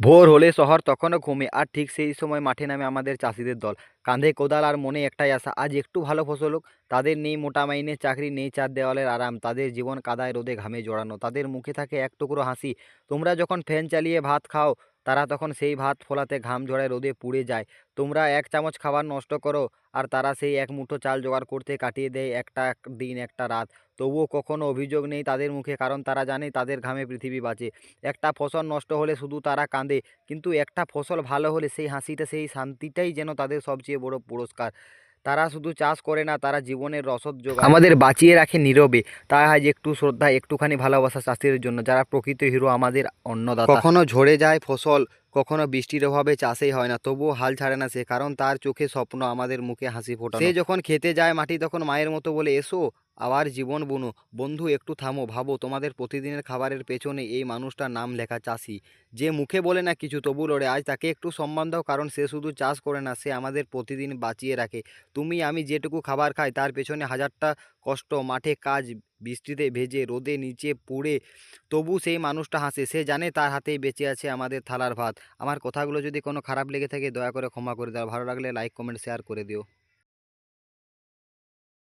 ভোর হলে শহর তখনও ঘুমে, আর ঠিক সেই সময় মাঠে নামে আমাদের চাষিদের দল। কাঁধে কোদাল আর মনে একটাই আশা, আজ একটু ভালো ফসল হোক। তাদের নেই মোটা মাইনের চাকরি, নেই চার দেওয়ালের আরাম, তাদের জীবন কাদায় রোদে ঘামে জড়ানো। তাদের মুখে থাকে এক টুকরো হাসি। তোমরা যখন ফ্যান চালিয়ে ভাত খাও, তারা তখন সেই ভাত ফোলাতে ঘাম ঝরায় রোদে পুড়ে যায়। তোমরা এক চামচ খাবার নষ্ট করো, আর তারা সেই এক মুঠো চাল জোগাড় করতে কাটিয়ে দেয় একটা দিন, একটা রাত। তবুও কখনো অভিযোগ নেই তাদের মুখে, কারণ তারা জানে তাদের ঘামে পৃথিবী বাঁচে। একটা ফসল নষ্ট হলে শুধু তারা কাঁদে, কিন্তু একটা ফসল ভালো হলে সেই হাসিটা, সেই শান্তিটাই যেন তাদের সবচেয়ে বড় পুরস্কার। তারা শুধু চাষ করে না, তারা জীবনের রসদ যোগায়, আমাদের বাঁচিয়ে রাখে নীরবে। তাই আজ একটু শ্রদ্ধা, একটুখানি ভালোবাসা চাষিদের জন্য, যারা প্রকৃত হিরো, আমাদের অন্নদাতা। কখনো ঝরে যায় ফসল, কখনো বৃষ্টির অভাবে চাষই হয় না, তবুও হাল ছাড়ে না সে, কারণ তার চোখে স্বপ্ন, আমাদের মুখে হাসি ফোটানো। সে যখন খেতে যায় মাটি, তখন মায়ের মতো বলে, এসো আবার জীবন বুনো। বন্ধু একটু থামো, ভাবো, তোমাদের প্রতিদিনের খাবারের পেছনে এই মানুষটার নাম লেখা, চাষি। যে মুখে বলে না কিছু, তবু লড়ে। আজ তাকে একটু সম্মান দাও, কারণ সে শুধু চাষ করে না, সে আমাদের প্রতিদিন বাঁচিয়ে রাখে। তুমি আমি যেটুকু খাবার খাই, তার পেছনে হাজারটা কষ্ট, মাঠে কাজ, বৃষ্টিতে ভেজে, রোদে নিচে পুড়ে, তবু সেই মানুষটা হাসে। সে জানে তার হাতেই বেঁচে আছে আমাদের থালার ভাত। আমার কথাগুলো যদি কোনো খারাপ লেগে থাকে, দয়া করে ক্ষমা করে দাও। ভালো লাগলে লাইক, কমেন্ট, শেয়ার করে দিও।